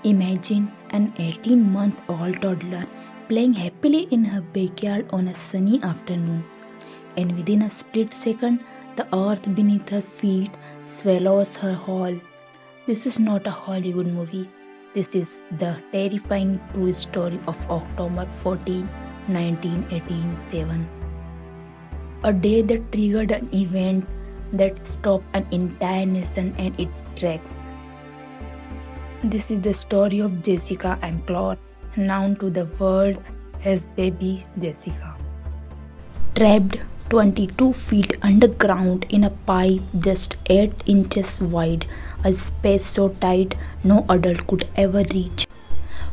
Imagine an 18-month-old toddler playing happily in her backyard on a sunny afternoon, and within a split second, the earth beneath her feet swallows her whole. This is not a Hollywood movie. This is the terrifying true story of October 14, 1987. A day that triggered an event that stopped an entire nation in its tracks. This is the story of Jessica McClure, known to the world as Baby Jessica. Trapped 22 feet underground in a pipe just 8 inches wide, a space so tight no adult could ever reach.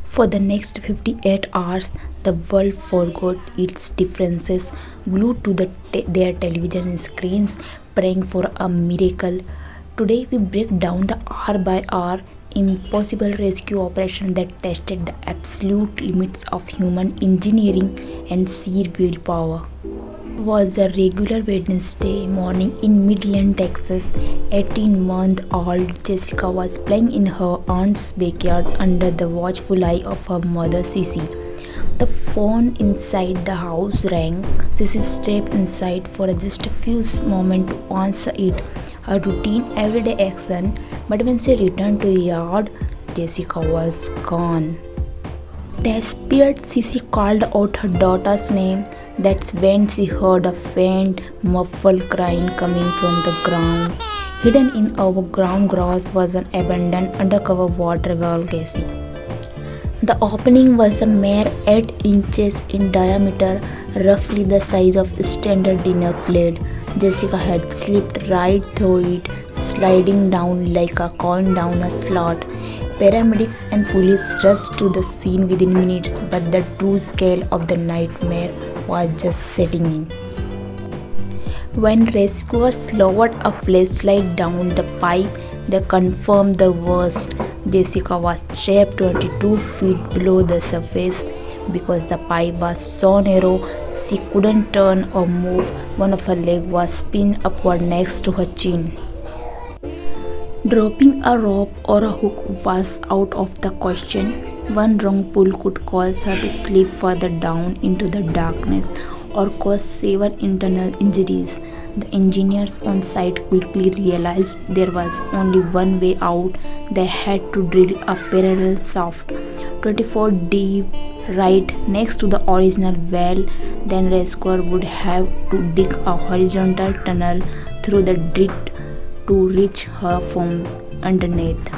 For the next 58 hours, the world forgot its differences, glued to their television screens, praying for a miracle. Today, we break down the hour by hour impossible rescue operation that tested the absolute limits of human engineering and sheer willpower. It was a regular Wednesday morning in Midland, Texas. 18-month-old Jessica was playing in her aunt's backyard under the watchful eye of her mother, Sissy. The phone inside the house rang. Sissy stepped inside for just a few moments to answer it, a routine everyday action, but when she returned to the yard, Jessica was gone. Desperate, Sissy called out her daughter's name. That's when she heard a faint, muffled crying coming from the ground. Hidden in overground grass was an abandoned undercover water well casing. The opening was a mere 8 inches in diameter, roughly the size of a standard dinner plate. Jessica had slipped right through it, sliding down like a coin down a slot. Paramedics and police rushed to the scene within minutes, but the true scale of the nightmare was just setting in. When rescuers lowered a flashlight down the pipe, they confirmed the worst. Jessica was trapped 22 feet below the surface. Because the pipe was so narrow, she couldn't turn or move. One of her legs was pinned upward next to her chin. Dropping a rope or a hook was out of the question. One wrong pull could cause her to slip further down into the darkness or cause severe internal injuries. The engineers on site quickly realized there was only one way out. They had to drill a parallel shaft, 24 deep, right next to the original well. Then rescuers would have to dig a horizontal tunnel through the dirt to reach her from underneath.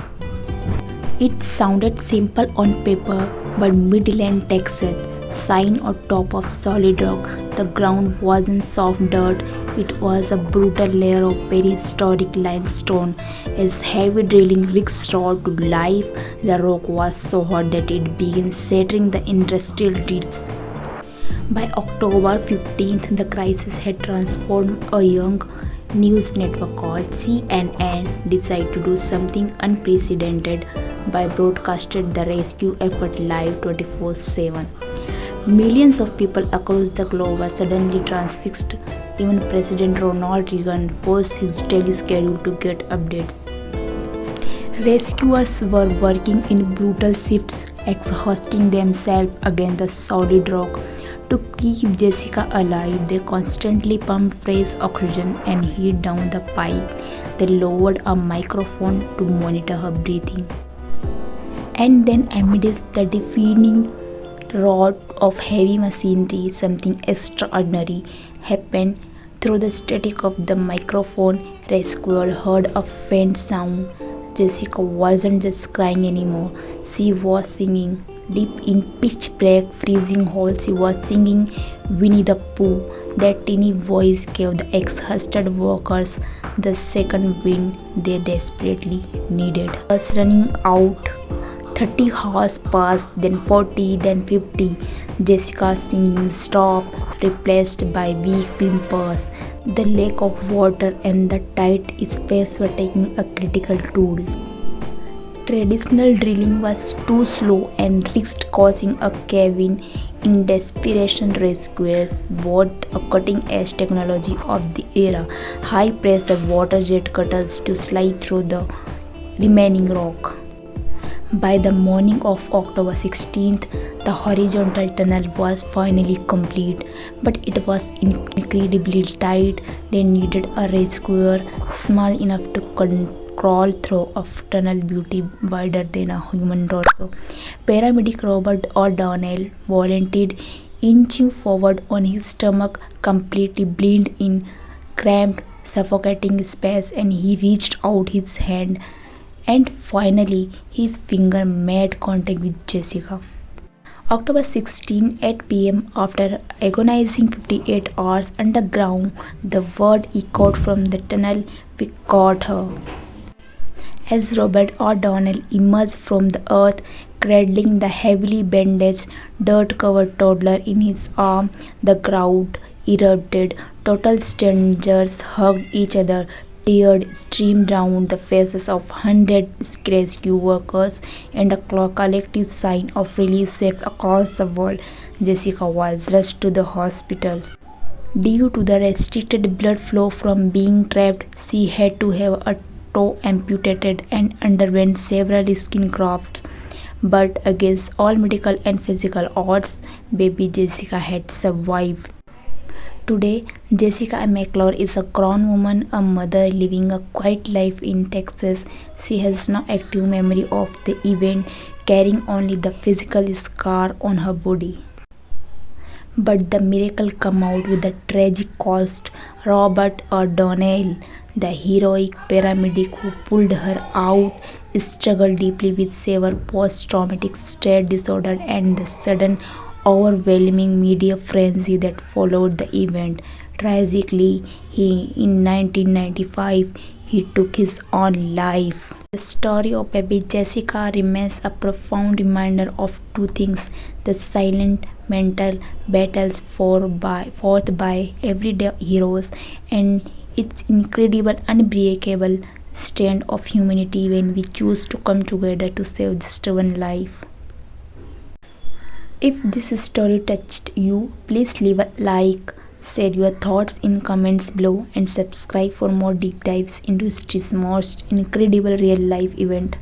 It sounded simple on paper, but Midland, Texas, sign on top of solid rock. The ground wasn't soft dirt, it was a brutal layer of prehistoric limestone. As heavy drilling rigs roared to life, the rock was so hot that it began shattering the industrial digs. By October 15th, the crisis had transformed. A young news network called CNN decided to do something unprecedented by broadcasting the rescue effort live 24/7. Millions of people across the globe were suddenly transfixed. Even President Ronald Reagan paused his daily schedule to get updates. Rescuers were working in brutal shifts, exhausting themselves against the solid rock. To keep Jessica alive, they constantly pumped fresh oxygen and heat down the pipe. They lowered a microphone to monitor her breathing. And then, amidst the deafening roar of heavy machinery, something extraordinary happened. Through the static of the microphone, rescuers heard a faint sound. Jessica wasn't just crying anymore. She was singing. Deep in pitch black, freezing hole, she was singing Winnie the Pooh. That teeny voice gave the exhausted workers the second wind they desperately needed. Was running out. 30 hours passed, then 40, then 50. Jessica's singing stopped, replaced by weak whimpers. The lack of water and the tight space were taking a critical toll. Traditional drilling was too slow and risked causing a cave-in. In desperation, rescuers bought a cutting-edge technology of the era, high-pressure water jet cutters to slide through the remaining rock. By the morning of October 16th, the horizontal tunnel was finally complete, but it was incredibly tight. They needed a rescuer small enough to crawl through a tunnel beauty wider than a human torso. Paramedic Robert O'Donnell volunteered, inching forward on his stomach, completely blind in cramped, suffocating space, and he reached out his hand and finally his finger made contact with Jessica. October 16, 8 p.m. After agonizing 58 hours underground, the word echoed from the tunnel, "We caught her." As Robert O'Donnell emerged from the earth, cradling the heavily bandaged, dirt covered toddler in his arm, the crowd erupted. Total strangers hugged each other. Tears streamed down the faces of hundreds of rescue workers, and a collective sign of relief swept across the world. Jessica was rushed to the hospital. Due to the restricted blood flow from being trapped, she had to have a toe amputated and underwent several skin grafts. But against all medical and physical odds, baby Jessica had survived. Today, Jessica McClure is a grown woman, a mother living a quiet life in Texas. She has no active memory of the event, carrying only the physical scar on her body. But the miracle came out with a tragic cost. Robert O'Donnell, the heroic paramedic who pulled her out, struggled deeply with severe post-traumatic stress disorder and the sudden, overwhelming media frenzy that followed the event. Tragically, in 1995, he took his own life. The story of baby Jessica remains a profound reminder of two things: the silent mental battles fought by everyday heroes, and its incredible, unbreakable strength of humanity when we choose to come together to save just one life. If this story touched you, please leave a like, share your thoughts in comments below, and subscribe for more deep dives into history's most incredible real life event.